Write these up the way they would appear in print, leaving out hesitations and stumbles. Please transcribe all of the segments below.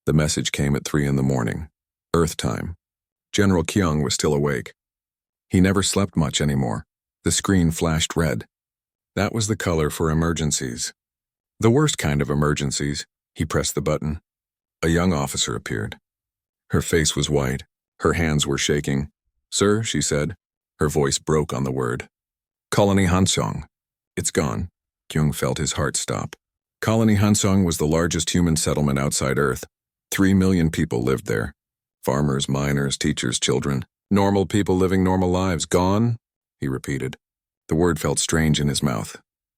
The message came at 3 in the morning, Earth time. General Kyung was still awake. He never slept much anymore. The screen flashed red. That was the color for emergencies. The worst kind of emergencies. He pressed the button. A young officer appeared. Her face was white. Her hands were shaking. "Sir," she said. Her voice broke on the word. "Colony Hansong. It's gone." Kyung felt his heart stop. Colony Hansong was the largest human settlement outside Earth. 3 million people lived there. Farmers, miners, teachers, children. Normal people living normal lives. Gone? He repeated. The word felt strange in his mouth.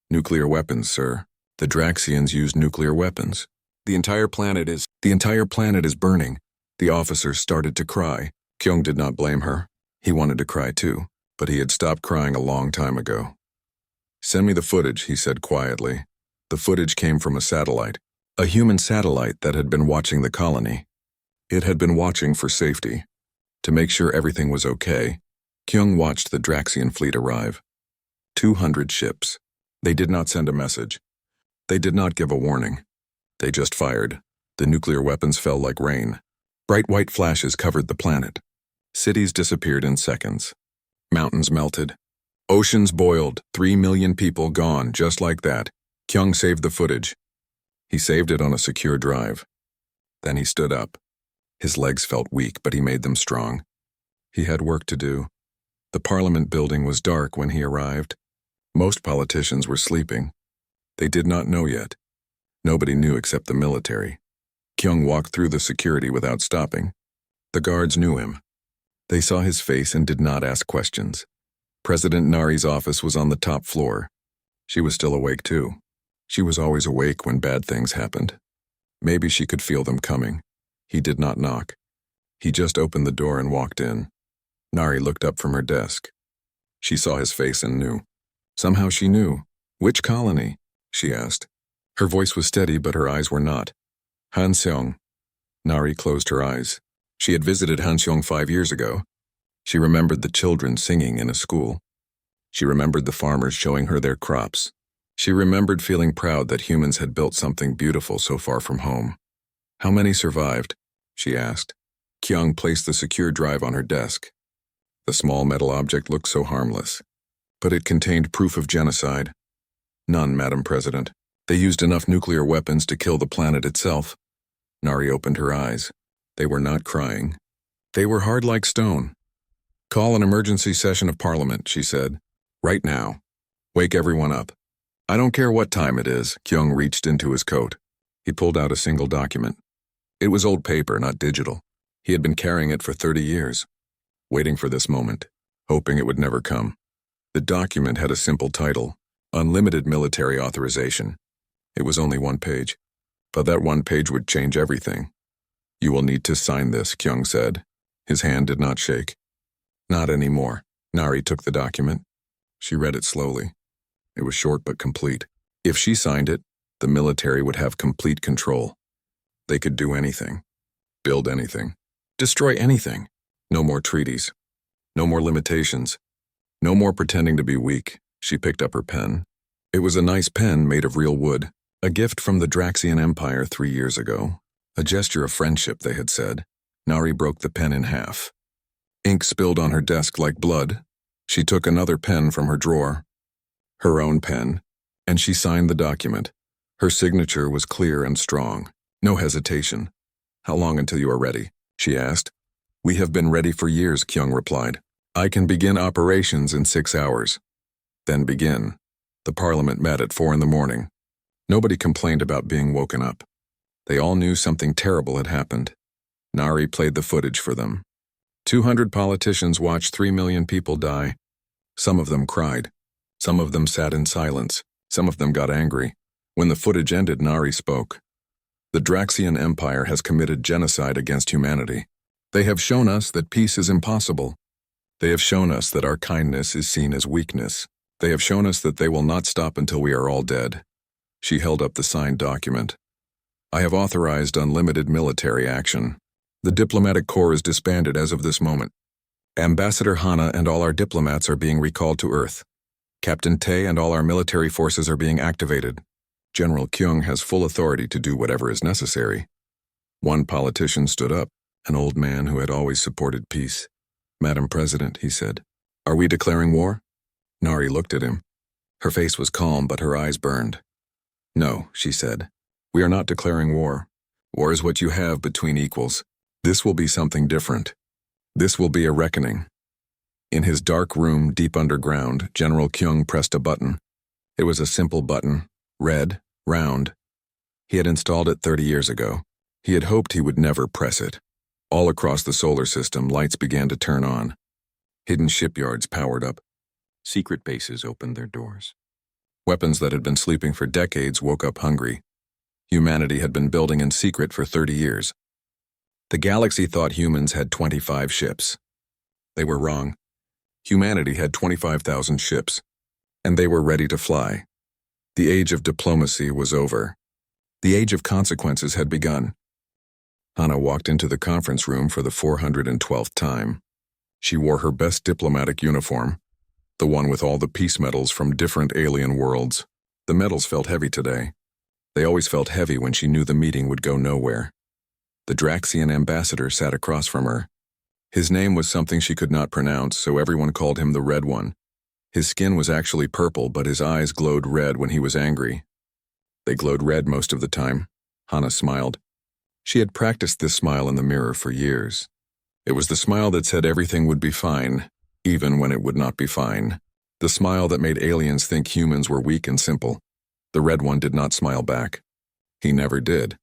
"Nuclear weapons, sir. The Draxians used nuclear weapons. The entire planet is burning." The officer started to cry. Kyung did not blame her. He wanted to cry too, but he had stopped crying a long time ago. "Send me the footage," he said quietly. The footage came from a satellite, a human satellite that had been watching the colony. It had been watching for safety. To make sure everything was okay, Kyung watched the Draxian fleet arrive. 200 ships. They did not send a message. They did not give a warning. They just fired. The nuclear weapons fell like rain. Bright white flashes covered the planet. Cities disappeared in seconds. Mountains melted. Oceans boiled. 3 million people gone, just like that. Kyung saved the footage. He saved it on a secure drive. Then he stood up. His legs felt weak, but he made them strong. He had work to do. The Parliament building was dark when he arrived. Most politicians were sleeping. They did not know yet. Nobody knew except the military. Kyung walked through the security without stopping. The guards knew him. They saw his face and did not ask questions. President Nari's office was on the top floor. She was still awake too. She was always awake when bad things happened. Maybe she could feel them coming. He did not knock. He just opened the door and walked in. Nari looked up from her desk. She saw his face and knew. Somehow she knew. "Which colony?" she asked. Her voice was steady, but her eyes were not. "Hanseong." Nari closed her eyes. She had visited Hanseong 5 years ago. She remembered the children singing in a school. She remembered the farmers showing her their crops. She remembered feeling proud that humans had built something beautiful so far from home. "How many survived?" she asked. Kyung placed the secure drive on her desk. The small metal object looked so harmless, but it contained proof of genocide. "None, Madam President. They used enough nuclear weapons to kill the planet itself." Nari opened her eyes. They were not crying. They were hard like stone. "Call an emergency session of Parliament," she said. "Right now. Wake everyone up." "I don't care what time it is." Kyung reached into his coat. He pulled out a single document. It was old paper, not digital. He had been carrying it for 30 years, waiting for this moment, hoping it would never come. The document had a simple title, Unlimited Military Authorization. It was only 1 page, but that 1 page would change everything. "You will need to sign this," Kyung said. His hand did not shake. "Not anymore." Nari took the document. She read it slowly. It was short but complete. If she signed it, the military would have complete control. They could do anything, build anything, destroy anything. No more treaties. No more limitations. No more pretending to be weak. She picked up her pen. It was a nice pen made of real wood, a gift from the Draxian Empire 3 years ago. A gesture of friendship, they had said. Nari broke the pen in half. Ink spilled on her desk like blood. She took another pen from her drawer, her own pen, and she signed the document. Her signature was clear and strong. No hesitation. "How long until you are ready?" she asked. "We have been ready for years," Kyung replied. "I can begin operations in 6 hours." "Then begin." The Parliament met at 4 in the morning. Nobody complained about being woken up. They all knew something terrible had happened. Nari played the footage for them. 200 politicians watched 3 million people die. Some of them cried. Some of them sat in silence. Some of them got angry. When the footage ended, Nari spoke. "The Draxian Empire has committed genocide against humanity. They have shown us that peace is impossible. They have shown us that our kindness is seen as weakness. They have shown us that they will not stop until we are all dead." She held up the signed document. "I have authorized unlimited military action. The diplomatic corps is disbanded as of this moment. Ambassador Hana and all our diplomats are being recalled to Earth. Captain Tae and all our military forces are being activated. General Kyung has full authority to do whatever is necessary." One politician stood up, an old man who had always supported peace. "Madam President," he said, "are we declaring war?" Nari looked at him. Her face was calm, but her eyes burned. "No," she said. "We are not declaring war. War is what you have between equals. This will be something different. This will be a reckoning." In his dark room deep underground, General Kyung pressed a button. It was a simple button, red, round. He had installed it 30 years ago. He had hoped he would never press it. All across the solar system, lights began to turn on. Hidden shipyards powered up. Secret bases opened their doors. Weapons that had been sleeping for decades woke up hungry. Humanity had been building in secret for 30 years. The galaxy thought humans had 25 ships. They were wrong. Humanity had 25,000 ships, and they were ready to fly. The age of diplomacy was over. The age of consequences had begun. Hannah walked into the conference room for the 412th time. She wore her best diplomatic uniform, the one with all the peace medals from different alien worlds. The medals felt heavy today. They always felt heavy when she knew the meeting would go nowhere. The Draxian ambassador sat across from her. His name was something she could not pronounce, so everyone called him the Red One. His skin was actually purple, but his eyes glowed red when he was angry. They glowed red most of the time. Hannah smiled. She had practiced this smile in the mirror for years. It was the smile that said everything would be fine, even when it would not be fine. The smile that made aliens think humans were weak and simple. The Red One did not smile back. He never did.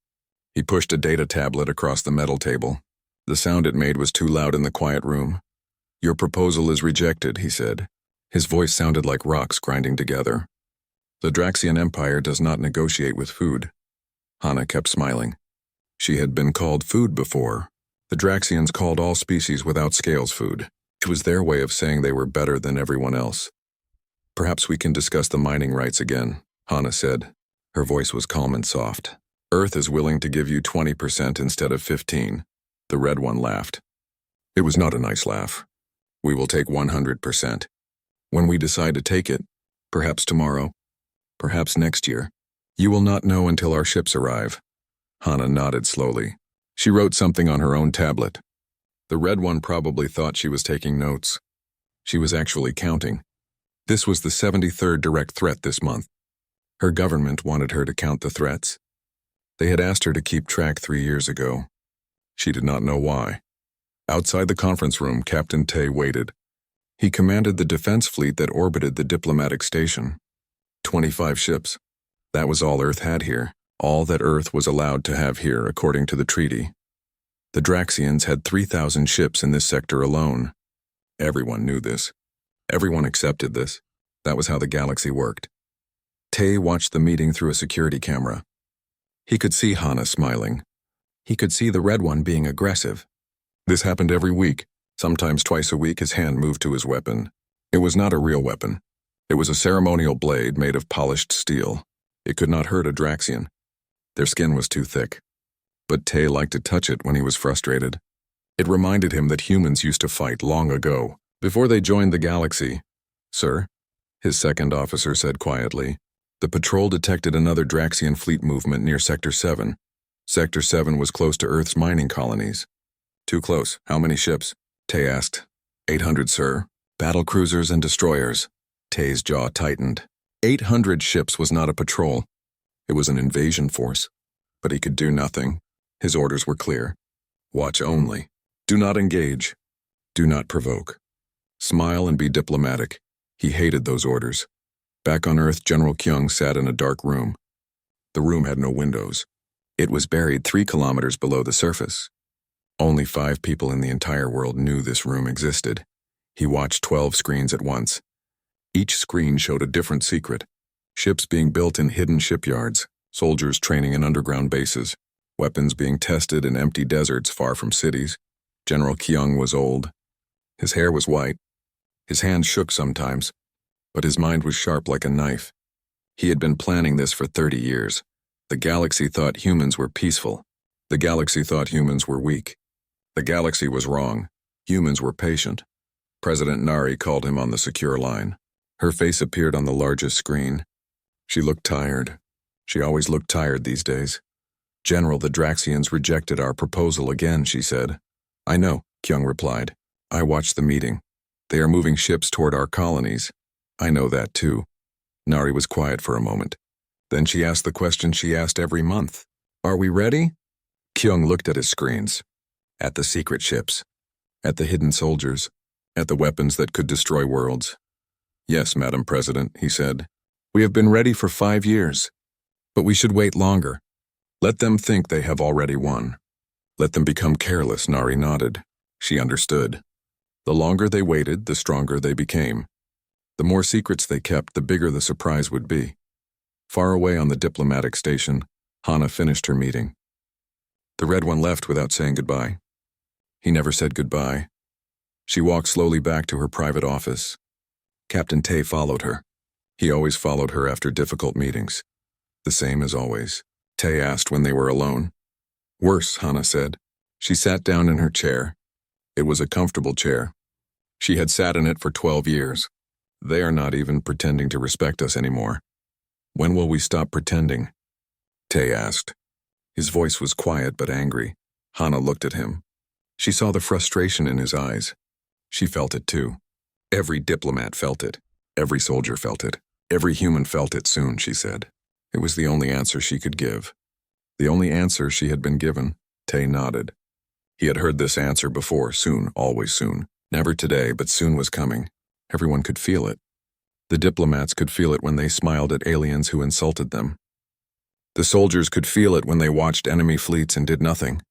He pushed a data tablet across the metal table. The sound it made was too loud in the quiet room. "Your proposal is rejected," he said. His voice sounded like rocks grinding together. "The Draxian Empire does not negotiate with food." Hannah kept smiling. She had been called food before. The Draxians called all species without scales food. It was their way of saying they were better than everyone else. "Perhaps we can discuss the mining rights again," Hannah said. Her voice was calm and soft. "Earth is willing to give you 20% instead of 15%. The Red One laughed. It was not a nice laugh. "We will take 100%. When we decide to take it, perhaps tomorrow, perhaps next year. You will not know until our ships arrive." Hannah nodded slowly. She wrote something on her own tablet. The Red One probably thought she was taking notes. She was actually counting. This was the 73rd direct threat this month. Her government wanted her to count the threats. They had asked her to keep track 3 years ago. She did not know why. Outside the conference room, Captain Tay waited. He commanded the defense fleet that orbited the diplomatic station. 25 ships. That was all Earth had here, all that Earth was allowed to have here according to the treaty. The Draxians had 3,000 ships in this sector alone. Everyone knew this. Everyone accepted this. That was how the galaxy worked. Tay watched the meeting through a security camera. He could see Hannah smiling. He could see the Red One being aggressive. This happened every week. Sometimes twice a week his hand moved to his weapon. It was not a real weapon. It was a ceremonial blade made of polished steel. It could not hurt a Draxian. Their skin was too thick. But Tay liked to touch it when he was frustrated. It reminded him that humans used to fight long ago, before they joined the galaxy. "Sir," his second officer said quietly, "the patrol detected another Draxian fleet movement near Sector 7. Sector 7 was close to Earth's mining colonies." "Too close. How many ships?" Tay asked. 800, sir. Battle cruisers and destroyers." Tay's jaw tightened. 800 ships was not a patrol. It was an invasion force. But he could do nothing. His orders were clear. Watch only. Do not engage. Do not provoke. Smile and be diplomatic. He hated those orders. Back on Earth, General Kyung sat in a dark room. The room had no windows. It was buried 3 kilometers below the surface. Only 5 people in the entire world knew this room existed. He watched 12 screens at once. Each screen showed a different secret. Ships being built in hidden shipyards, soldiers training in underground bases, weapons being tested in empty deserts far from cities. General Kyung was old. His hair was white. His hands shook sometimes, but his mind was sharp like a knife. He had been planning this for 30 years. The galaxy thought humans were peaceful. The galaxy thought humans were weak. The galaxy was wrong. Humans were patient. President Nari called him on the secure line. Her face appeared on the largest screen. She looked tired. She always looked tired these days. General, the Draxians rejected our proposal again, she said. I know, Kyung replied. I watched the meeting. They are moving ships toward our colonies. I know that too. Nari was quiet for a moment. Then she asked the question she asked every month. Are we ready? Kyung looked at his screens. At the secret ships. At the hidden soldiers. At the weapons that could destroy worlds. Yes, Madam President, he said. We have been ready for 5 years. But we should wait longer. Let them think they have already won. Let them become careless, Nari nodded. She understood. The longer they waited, the stronger they became. The more secrets they kept, the bigger the surprise would be. Far away on the diplomatic station, Hana finished her meeting. The Red One left without saying goodbye. He never said goodbye. She walked slowly back to her private office. Captain Tay followed her. He always followed her after difficult meetings. The same as always. Tay asked when they were alone. Worse, Hana said. She sat down in her chair. It was a comfortable chair. She had sat in it for 12 years. They are not even pretending to respect us anymore. When will we stop pretending? Tay asked. His voice was quiet but angry. Hana looked at him. She saw the frustration in his eyes. She felt it too. Every diplomat felt it. Every soldier felt it. Every human felt it soon, she said. It was the only answer she could give. The only answer she had been given. Tay nodded. He had heard this answer before, soon, always soon. Never today, but soon was coming. Everyone could feel it. The diplomats could feel it when they smiled at aliens who insulted them. The soldiers could feel it when they watched enemy fleets and did nothing.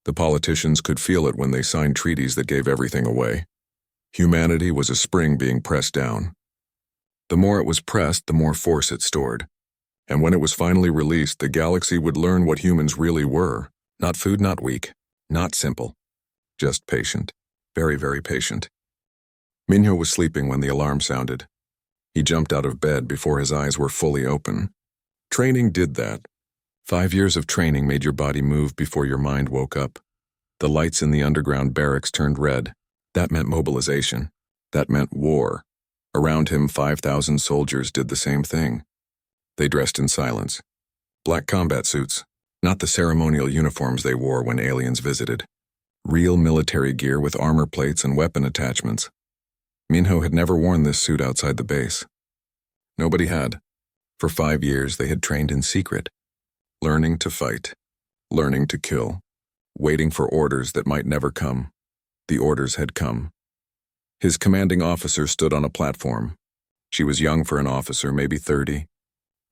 The politicians could feel it when they signed treaties that gave everything away. Humanity was a spring being pressed down. The more it was pressed, the more force it stored. And when it was finally released, the galaxy would learn what humans really were. Not food, not weak, not simple. Just patient. Very, very patient. Minho was sleeping when the alarm sounded. He jumped out of bed before his eyes were fully open. Training did that. 5 years of training made your body move before your mind woke up. The lights in the underground barracks turned red. That meant mobilization. That meant war. Around him, 5,000 soldiers did the same thing. They dressed in silence. Black combat suits, not the ceremonial uniforms they wore when aliens visited. Real military gear with armor plates and weapon attachments. Minho had never worn this suit outside the base. Nobody had. For 5 years, they had trained in secret. Learning to fight. Learning to kill. Waiting for orders that might never come. The orders had come. His commanding officer stood on a platform. She was young for an officer, maybe 30.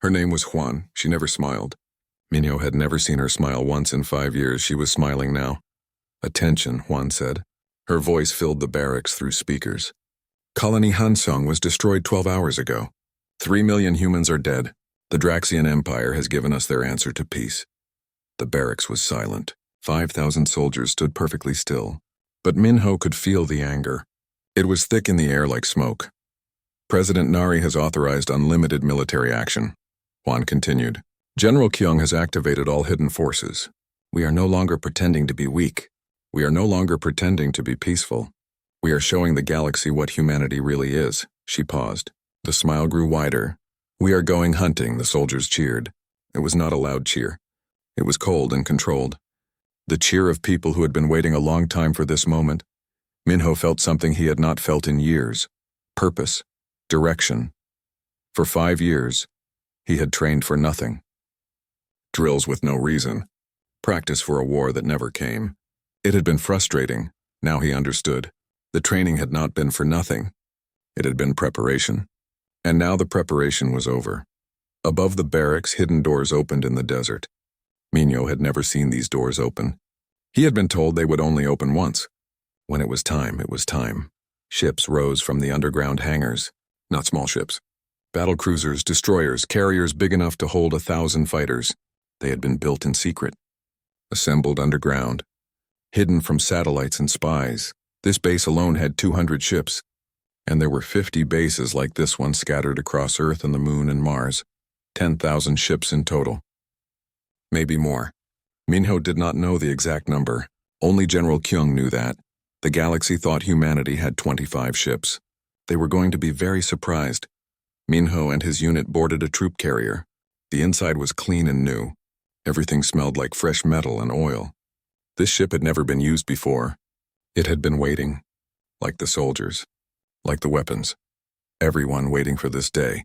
Her name was Juan. She never smiled. Minho had never seen her smile once in 5 years. She was smiling now. Attention, Juan said. Her voice filled the barracks through speakers. Colony Hansung was destroyed 12 hours ago. 3 million humans are dead. The Draxian Empire has given us their answer to peace. The barracks was silent. 5,000 soldiers stood perfectly still. But Minho could feel the anger. It was thick in the air like smoke. President Nari has authorized unlimited military action. Juan continued. General Kyung has activated all hidden forces. We are no longer pretending to be weak. We are no longer pretending to be peaceful. We are showing the galaxy what humanity really is. She paused. The smile grew wider. We are going hunting, the soldiers cheered. It was not a loud cheer. It was cold and controlled. The cheer of people who had been waiting a long time for this moment. Minho felt something he had not felt in years. Purpose. Direction. For 5 years, he had trained for nothing. Drills with no reason. Practice for a war that never came. It had been frustrating. Now he understood. The training had not been for nothing. It had been preparation. And now the preparation was over. Above the barracks, hidden doors opened in the desert. Minho had never seen these doors open. He had been told they would only open once. When it was time, it was time. Ships rose from the underground hangars, not small ships. Battle cruisers, destroyers, carriers big enough to hold 1,000 fighters. They had been built in secret. Assembled underground. Hidden from satellites and spies. This base alone had 200 ships. And there were 50 bases like this one scattered across Earth and the Moon and Mars. 10,000 ships in total. Maybe more. Minho did not know the exact number. Only General Kyung knew that. The galaxy thought humanity had 25 ships. They were going to be very surprised. Minho and his unit boarded a troop carrier. The inside was clean and new. Everything smelled like fresh metal and oil. This ship had never been used before. It had been waiting, like the soldiers, like the weapons. Everyone waiting for this day.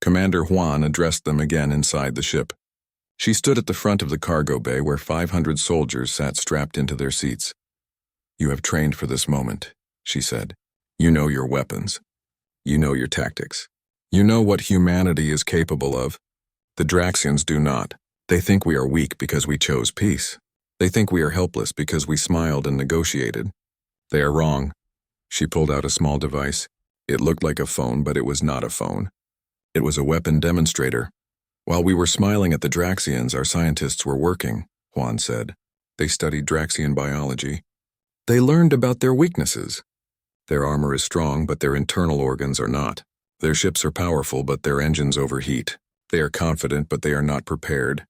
Commander Juan addressed them again inside the ship. She stood at the front of the cargo bay where 500 soldiers sat strapped into their seats. "You have trained for this moment," she said. "You know your weapons. You know your tactics. You know what humanity is capable of. The Draxians do not. They think we are weak because we chose peace. They think we are helpless because we smiled and negotiated. They are wrong." She pulled out a small device. It looked like a phone, but it was not a phone. It was a weapon demonstrator. "While we were smiling at the Draxians, our scientists were working," Juan said. "They studied Draxian biology. They learned about their weaknesses. Their armor is strong, but their internal organs are not. Their ships are powerful, but their engines overheat. They are confident, but they are not prepared."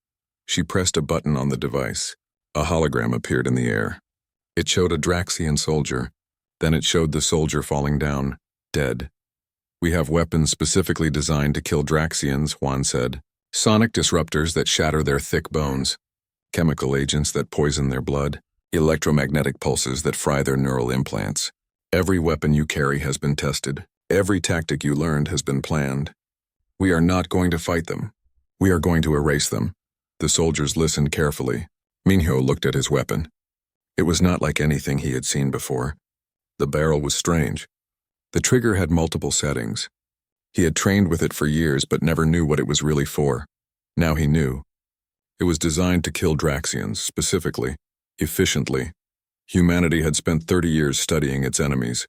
She pressed a button on the device. A hologram appeared in the air. It showed a Draxian soldier. Then it showed the soldier falling down, dead. "We have weapons specifically designed to kill Draxians," Juan said. "Sonic disruptors that shatter their thick bones, chemical agents that poison their blood, electromagnetic pulses that fry their neural implants. Every weapon you carry has been tested. Every tactic you learned has been planned. We are not going to fight them. We are going to erase them." The soldiers listened carefully. Minho looked at his weapon. It was not like anything he had seen before. The barrel was strange. The trigger had multiple settings. He had trained with it for years but never knew what it was really for. Now he knew. It was designed to kill Draxians, specifically, efficiently. Humanity had spent 30 years studying its enemies,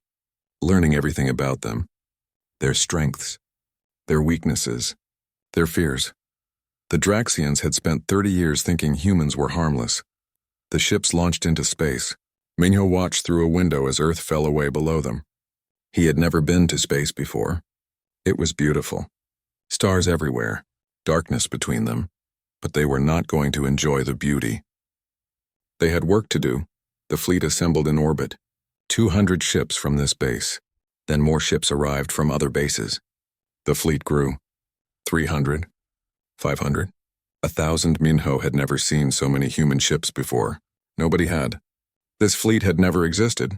learning everything about them, their strengths, their weaknesses, their fears. The Draxians had spent 30 years thinking humans were harmless. The ships launched into space. Minho watched through a window as Earth fell away below them. He had never been to space before. It was beautiful. Stars everywhere, darkness between them, but they were not going to enjoy the beauty. They had work to do. The fleet assembled in orbit. 200 ships from this base. Then more ships arrived from other bases. The fleet grew. 300. 500. 1,000. Minho had never seen so many human ships before. Nobody had. This fleet had never existed.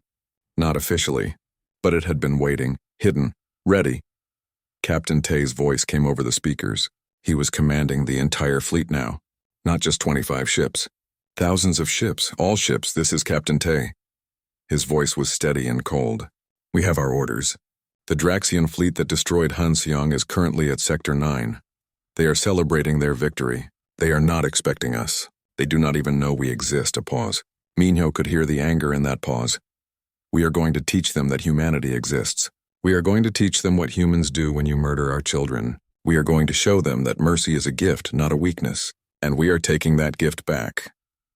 Not officially. But it had been waiting, hidden, ready. Captain Tay's voice came over the speakers. He was commanding the entire fleet now. Not just 25 ships. Thousands of ships, all ships. "This is Captain Tay." His voice was steady and cold. "We have our orders. The Draxian fleet that destroyed Hanseong is currently at Sector 9. They are celebrating their victory. They are not expecting us. They do not even know we exist." A pause. Minho could hear the anger in that pause. "We are going to teach them that humanity exists. We are going to teach them what humans do when you murder our children. We are going to show them that mercy is a gift, not a weakness. And we are taking that gift back."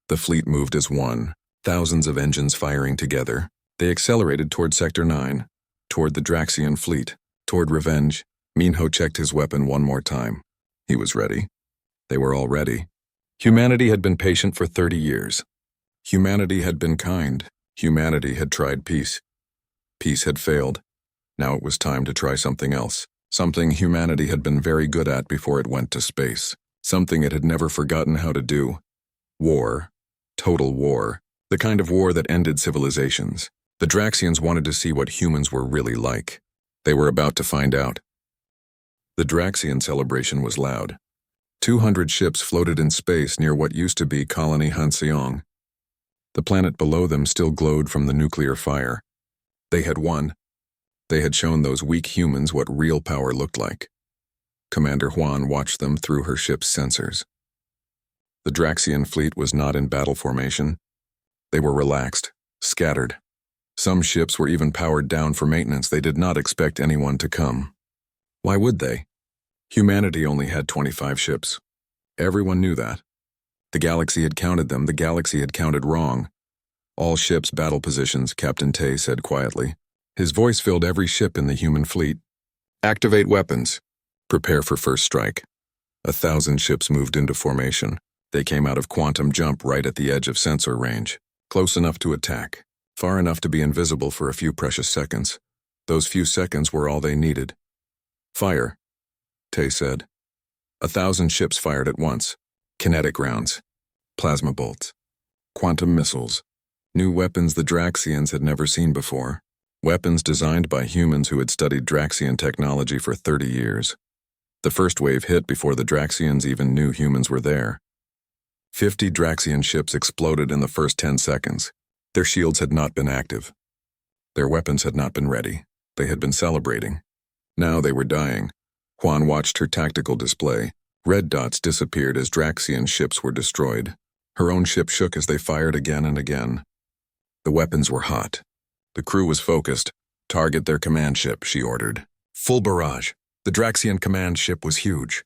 The fleet moved as one, thousands of engines firing together. They accelerated toward Sector 9, toward the Draxian fleet, toward revenge. Minho checked his weapon one more time. He was ready. They were all ready. Humanity had been patient for 30 years. Humanity had been kind. Humanity had tried peace. Peace had failed. Now it was time to try something else. Something humanity had been very good at before it went to space. Something it had never forgotten how to do. War. Total war. The kind of war that ended civilizations. The Draxians wanted to see what humans were really like. They were about to find out. The Draxian celebration was loud. 200 ships floated in space near what used to be Colony Hanseong. The planet below them still glowed from the nuclear fire. They had won. They had shown those weak humans what real power looked like. Commander Juan watched them through her ship's sensors. The Draxian fleet was not in battle formation. They were relaxed, scattered. Some ships were even powered down for maintenance. They did not expect anyone to come. Why would they? Humanity only had 25 ships. Everyone knew that. The galaxy had counted them. The galaxy had counted wrong. "All ships, battle positions," Captain Tay said quietly. His voice filled every ship in the human fleet. "Activate weapons. Prepare for first strike." 1,000 ships moved into formation. They came out of quantum jump right at the edge of sensor range, close enough to attack, far enough to be invisible for a few precious seconds. Those few seconds were all they needed. "Fire," Tay said. 1,000 ships fired at once. Kinetic rounds, plasma bolts, quantum missiles, new weapons the Draxians had never seen before. Weapons designed by humans who had studied Draxian technology for 30 years. The first wave hit before the Draxians even knew humans were there. 50 Draxian ships exploded in the first 10 seconds. Their shields had not been active. Their weapons had not been ready. They had been celebrating. Now they were dying. Juan watched her tactical display. Red dots disappeared as Draxian ships were destroyed. Her own ship shook as they fired again and again. The weapons were hot. The crew was focused. Target their command ship, she ordered. Full barrage. The Draxian command ship was huge.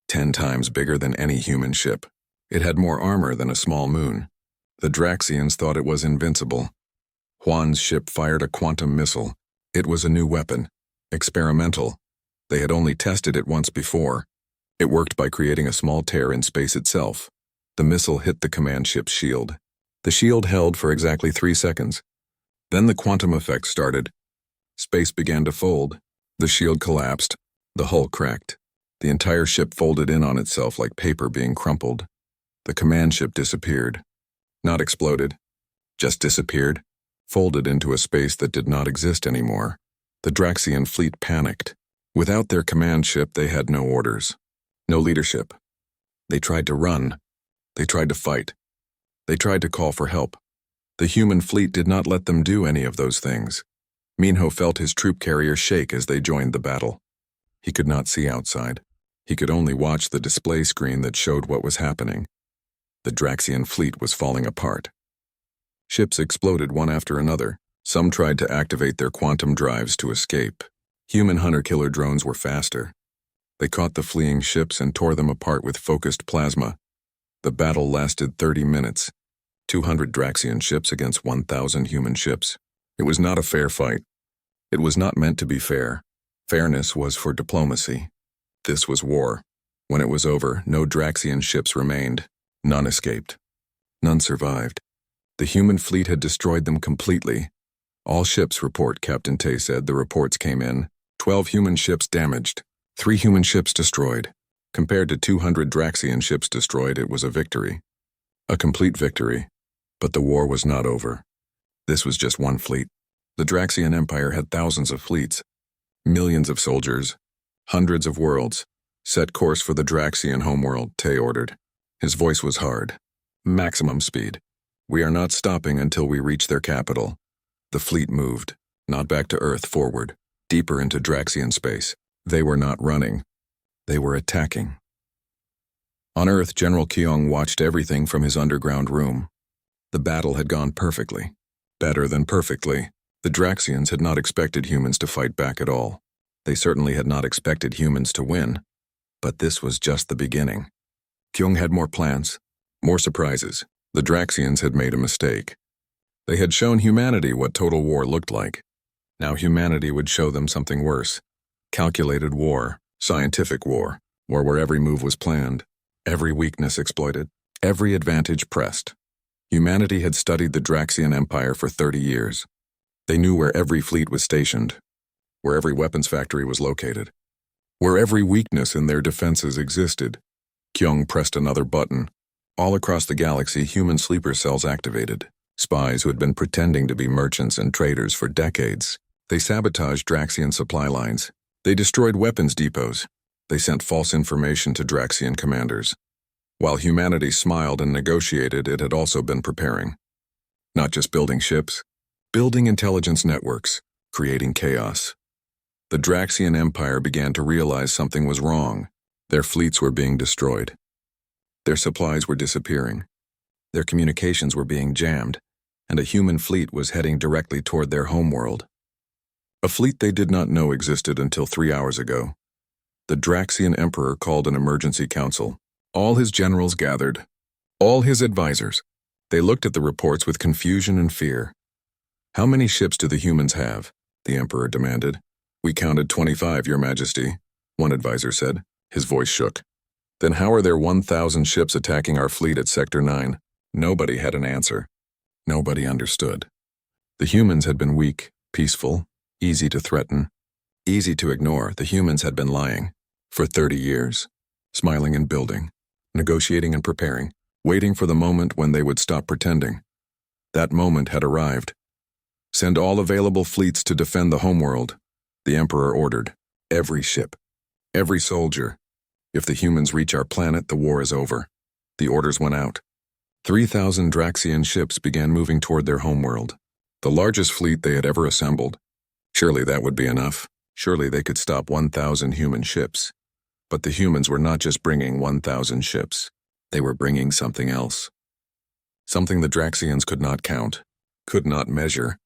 10 times bigger than any human ship. It had more armor than a small moon. The Draxians thought it was invincible. Juan's ship fired a quantum missile. It was a new weapon. Experimental. They had only tested it once before. It worked by creating a small tear in space itself. The missile hit the command ship's shield. The shield held for exactly 3 seconds. Then the quantum effect started. Space began to fold. The shield collapsed. The hull cracked. The entire ship folded in on itself like paper being crumpled. The command ship disappeared. Not exploded. Just disappeared. Folded into a space that did not exist anymore. The Draxian fleet panicked. Without their command ship, they had no orders. No leadership. They tried to run. They tried to fight. They tried to call for help. The human fleet did not let them do any of those things. Minho felt his troop carrier shake as they joined the battle. He could not see outside. He could only watch the display screen that showed what was happening. The Draxian fleet was falling apart. Ships exploded one after another. Some tried to activate their quantum drives to escape. Human hunter-killer drones were faster. They caught the fleeing ships and tore them apart with focused plasma. The battle lasted 30 minutes. 200 Draxian ships against 1,000 human ships. It was not a fair fight. It was not meant to be fair. Fairness was for diplomacy. This was war. When it was over, no Draxian ships remained. None escaped. None survived. The human fleet had destroyed them completely. All ships report, Captain Tay said. The reports came in. 12 human ships damaged. 3 human ships destroyed. Compared to 200 Draxian ships destroyed, it was a victory. A complete victory. But the war was not over. This was just one fleet. The Draxian Empire had thousands of fleets. Millions of soldiers. Hundreds of worlds. Set course for the Draxian homeworld, Tay ordered. His voice was hard. Maximum speed. We are not stopping until we reach their capital. The fleet moved. Not back to Earth, forward. Deeper into Draxian space. They were not running. They were attacking. On Earth, General Keong watched everything from his underground room. The battle had gone perfectly. Better than perfectly. The Draxians had not expected humans to fight back at all. They certainly had not expected humans to win. But this was just the beginning. Keong had more plans, more surprises. The Draxians had made a mistake. They had shown humanity what total war looked like. Now humanity would show them something worse. Calculated war, scientific war where every move was planned, every weakness exploited, every advantage pressed. Humanity had studied the Draxian Empire for 30 years. They knew where every fleet was stationed, where every weapons factory was located, where every weakness in their defenses existed. Keong pressed another button. All across the galaxy, human sleeper cells activated. Spies who had been pretending to be merchants and traders for decades. They sabotaged Draxian supply lines. They destroyed weapons depots. They sent false information to Draxian commanders. While humanity smiled and negotiated, it had also been preparing. Not just building ships, building intelligence networks, creating chaos. The Draxian Empire began to realize something was wrong. Their fleets were being destroyed. Their supplies were disappearing. Their communications were being jammed, and a human fleet was heading directly toward their homeworld. A fleet they did not know existed until 3 hours ago. The Draxian Emperor called an emergency council. All his generals gathered. All his advisors. They looked at the reports with confusion and fear. "How many ships do the humans have?" the Emperor demanded. "We counted 25, Your Majesty," one advisor said. His voice shook. "Then how are there 1,000 ships attacking our fleet at Sector 9? Nobody had an answer. Nobody understood. The humans had been weak, peaceful, easy to threaten, easy to ignore. The humans had been lying for 30 years, smiling and building, negotiating and preparing, waiting for the moment when they would stop pretending. That moment had arrived. Send all available fleets to defend the homeworld, the Emperor ordered. Every ship, every soldier. If the humans reach our planet, the war is over. The orders went out. 3,000 Draxian ships began moving toward their homeworld, the largest fleet they had ever assembled. Surely that would be enough. Surely they could stop 1,000 human ships. But the humans were not just bringing 1,000 ships. They were bringing something else. Something the Draxians could not count, could not measure,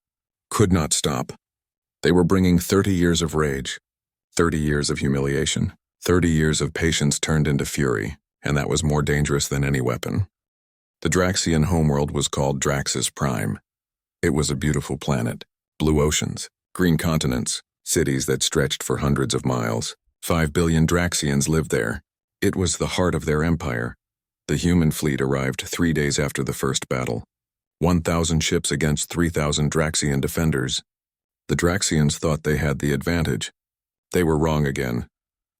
could not stop. They were bringing 30 years of rage, 30 years of humiliation, 30 years of patience turned into fury, and that was more dangerous than any weapon. The Draxian homeworld was called Draxus Prime. It was a beautiful planet, blue oceans, green continents, cities that stretched for hundreds of miles. 5 billion Draxians lived there. It was the heart of their empire. The human fleet arrived 3 days after the first battle. 1,000 ships against 3,000 Draxian defenders. The Draxians thought they had the advantage. They were wrong again.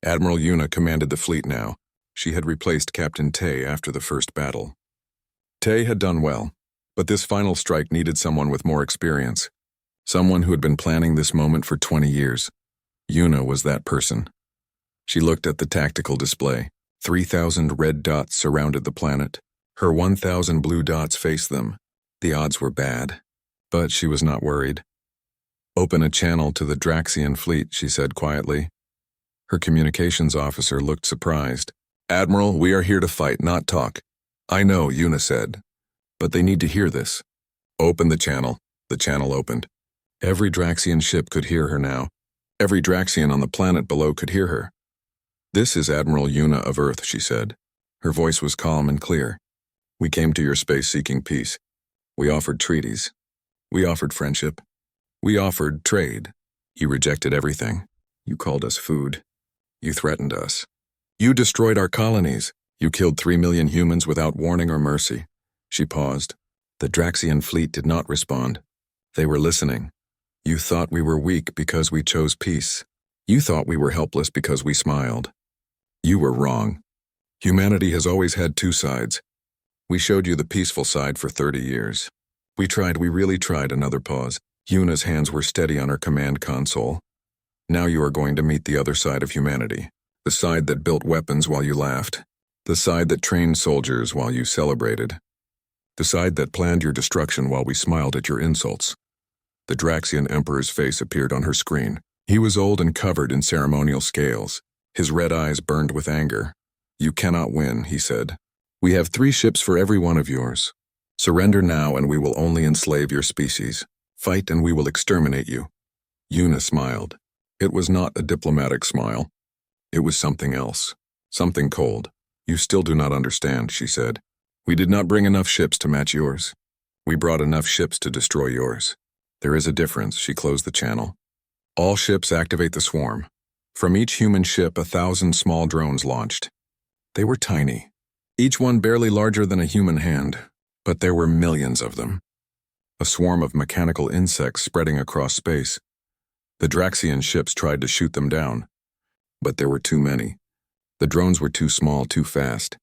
Admiral Yuna commanded the fleet now. She had replaced Captain Tay after the first battle. Tay had done well, but this final strike needed someone with more experience. Someone who had been planning this moment for 20 years. Yuna was that person. She looked at the tactical display. 3,000 red dots surrounded the planet. Her 1,000 blue dots faced them. The odds were bad, but she was not worried. Open a channel to the Draxian fleet, she said quietly. Her communications officer looked surprised. Admiral, we are here to fight, not talk. I know, Yuna said, but they need to hear this. Open the channel. The channel opened. Every Draxian ship could hear her now. Every Draxian on the planet below could hear her. This is Admiral Yuna of Earth, she said. Her voice was calm and clear. We came to your space seeking peace. We offered treaties. We offered friendship. We offered trade. You rejected everything. You called us food. You threatened us. You destroyed our colonies. You killed 3 million humans without warning or mercy. She paused. The Draxian fleet did not respond. They were listening. You thought we were weak because we chose peace. You thought we were helpless because we smiled. You were wrong. Humanity has always had two sides. We showed you the peaceful side for 30 years. We really tried. Another pause. Yuna's hands were steady on her command console. Now you are going to meet the other side of humanity. The side that built weapons while you laughed. The side that trained soldiers while you celebrated. The side that planned your destruction while we smiled at your insults. The Draxian Emperor's face appeared on her screen. He was old and covered in ceremonial scales. His red eyes burned with anger. You cannot win, he said. We have 3 ships for every one of yours. Surrender now and we will only enslave your species. Fight and we will exterminate you. Yuna smiled. It was not a diplomatic smile. It was something else. Something cold. You still do not understand, she said. We did not bring enough ships to match yours. We brought enough ships to destroy yours. There is a difference, she closed the channel. All ships activate the swarm. From each human ship, 1,000 small drones launched. They were tiny, each one barely larger than a human hand, but there were millions of them. A swarm of mechanical insects spreading across space. The Draxian ships tried to shoot them down, but there were too many. The drones were too small, too fast.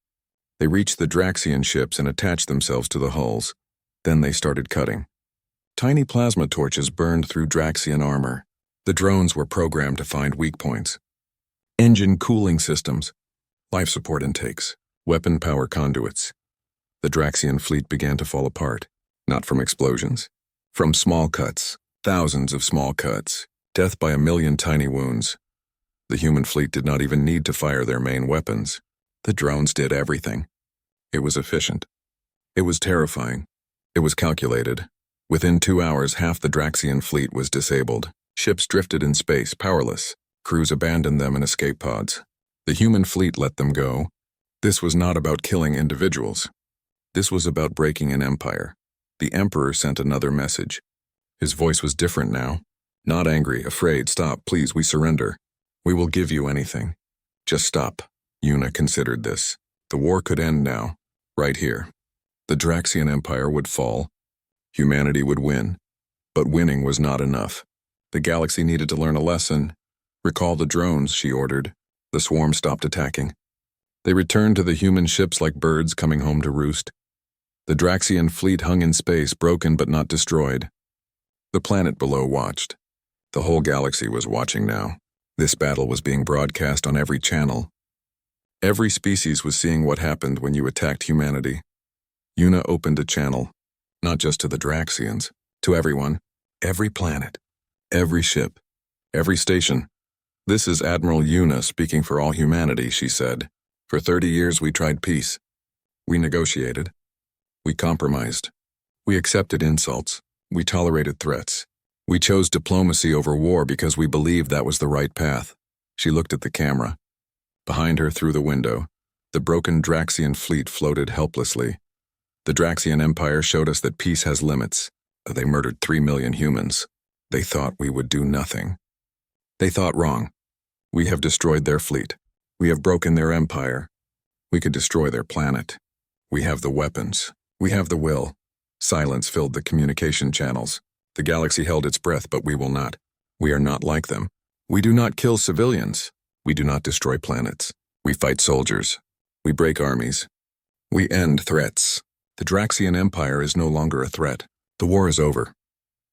They reached the Draxian ships and attached themselves to the hulls. Then they started cutting. Tiny plasma torches burned through Draxian armor. The drones were programmed to find weak points. Engine cooling systems, life support intakes, weapon power conduits. The Draxian fleet began to fall apart, not from explosions, from small cuts, thousands of small cuts, death by 1 million tiny wounds. The human fleet did not even need to fire their main weapons. The drones did everything. It was efficient. It was terrifying. It was calculated. Within 2 hours, half the Draxian fleet was disabled. Ships drifted in space, powerless. Crews abandoned them in escape pods. The human fleet let them go. This was not about killing individuals. This was about breaking an empire. The Emperor sent another message. His voice was different now. Not angry, afraid. Stop, please, we surrender. We will give you anything. Just stop. Yuna considered this. The war could end now, right here. The Draxian Empire would fall. Humanity would win. But winning was not enough. The galaxy needed to learn a lesson. Recall the drones, she ordered. The swarm stopped attacking. They returned to the human ships like birds coming home to roost. The Draxian fleet hung in space, broken but not destroyed. The planet below watched. The whole galaxy was watching now. This battle was being broadcast on every channel. Every species was seeing what happened when you attacked humanity. Una opened a channel, not just to the Draxians, to everyone, every planet, every ship, every station. "This is Admiral Una speaking for all humanity," she said. "For 30 years we tried peace. We negotiated. We compromised. We accepted insults. We tolerated threats. We chose diplomacy over war because we believed that was the right path." She looked at the camera. Behind her, through the window, the broken Draxian fleet floated helplessly. The Draxian Empire showed us that peace has limits. They murdered 3 million humans. They thought we would do nothing. They thought wrong. We have destroyed their fleet. We have broken their empire. We could destroy their planet. We have the weapons. We have the will. Silence filled the communication channels. The galaxy held its breath, but we will not. We are not like them. We do not kill civilians. We do not destroy planets. We fight soldiers. We break armies. We end threats. The Draxian Empire is no longer a threat. The war is over.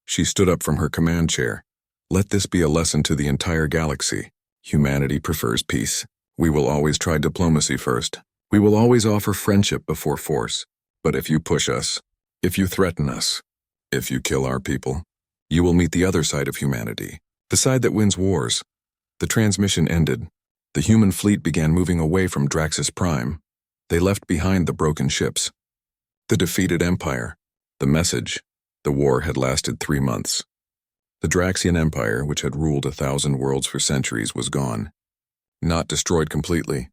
She stood up from her command chair. "Let this be a lesson to the entire galaxy. Humanity prefers peace. We will always try diplomacy first. We will always offer friendship before force. But if you push us, if you threaten us, if you kill our people, you will meet the other side of humanity, the side that wins wars." The transmission ended. The human fleet began moving away from Draxus Prime. They left behind the broken ships. The defeated empire. The message. The war had lasted 3 months. The Draxian Empire, which had ruled 1,000 worlds for centuries, was gone. Not destroyed completely,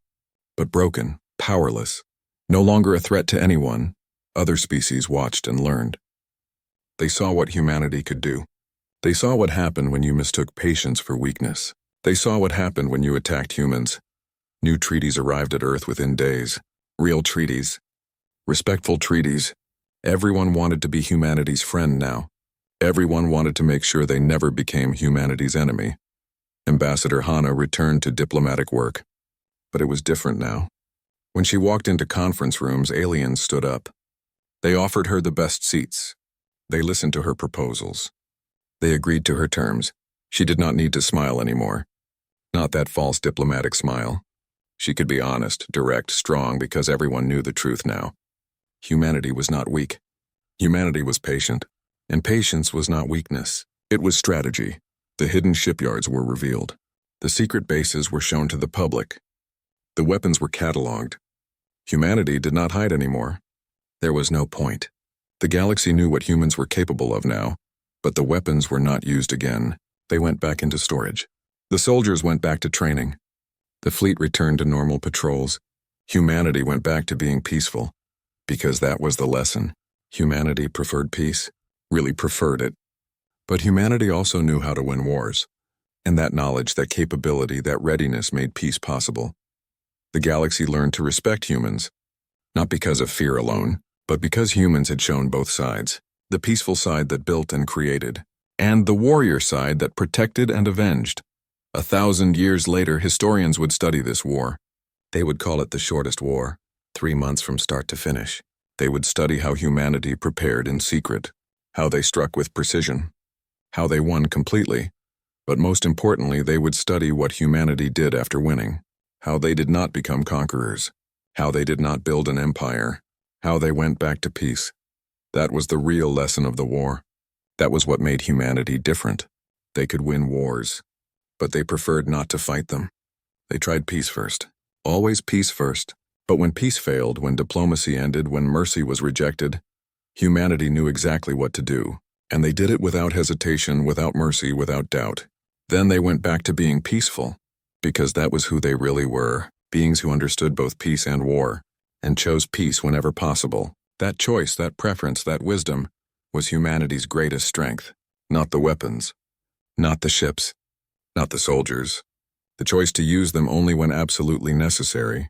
but broken, powerless. No longer a threat to anyone. Other species watched and learned. They saw what humanity could do. They saw what happened when you mistook patience for weakness. They saw what happened when you attacked humans. New treaties arrived at Earth within days. Real treaties. Respectful treaties. Everyone wanted to be humanity's friend now. Everyone wanted to make sure they never became humanity's enemy. Ambassador Hana returned to diplomatic work. But it was different now. When she walked into conference rooms, aliens stood up. They offered her the best seats. They listened to her proposals. They agreed to her terms. She did not need to smile anymore. Not that false diplomatic smile. She could be honest, direct, strong, because everyone knew the truth now. Humanity was not weak. Humanity was patient. And patience was not weakness. It was strategy. The hidden shipyards were revealed. The secret bases were shown to the public. The weapons were cataloged. Humanity did not hide anymore. There was no point. The galaxy knew what humans were capable of now, but the weapons were not used again. They went back into storage. The soldiers went back to training. The fleet returned to normal patrols. Humanity went back to being peaceful, because that was the lesson. Humanity preferred peace, really preferred it. But humanity also knew how to win wars, and that knowledge, that capability, that readiness made peace possible. The galaxy learned to respect humans, not because of fear alone, but because humans had shown both sides, the peaceful side that built and created, and the warrior side that protected and avenged. 1,000 years later, historians would study this war. They would call it the shortest war, 3 months from start to finish. They would study how humanity prepared in secret, how they struck with precision, how they won completely, but most importantly, they would study what humanity did after winning, how they did not become conquerors, how they did not build an empire, how they went back to peace. That was the real lesson of the war. That was what made humanity different. They could win wars, but they preferred not to fight them. They tried peace first, always peace first. But when peace failed, when diplomacy ended, when mercy was rejected, humanity knew exactly what to do, and they did it without hesitation, without mercy, without doubt. Then they went back to being peaceful, because that was who they really were, beings who understood both peace and war, and chose peace whenever possible. That choice, that preference, that wisdom was humanity's greatest strength, not the weapons, not the ships, not the soldiers. The choice to use them only when absolutely necessary.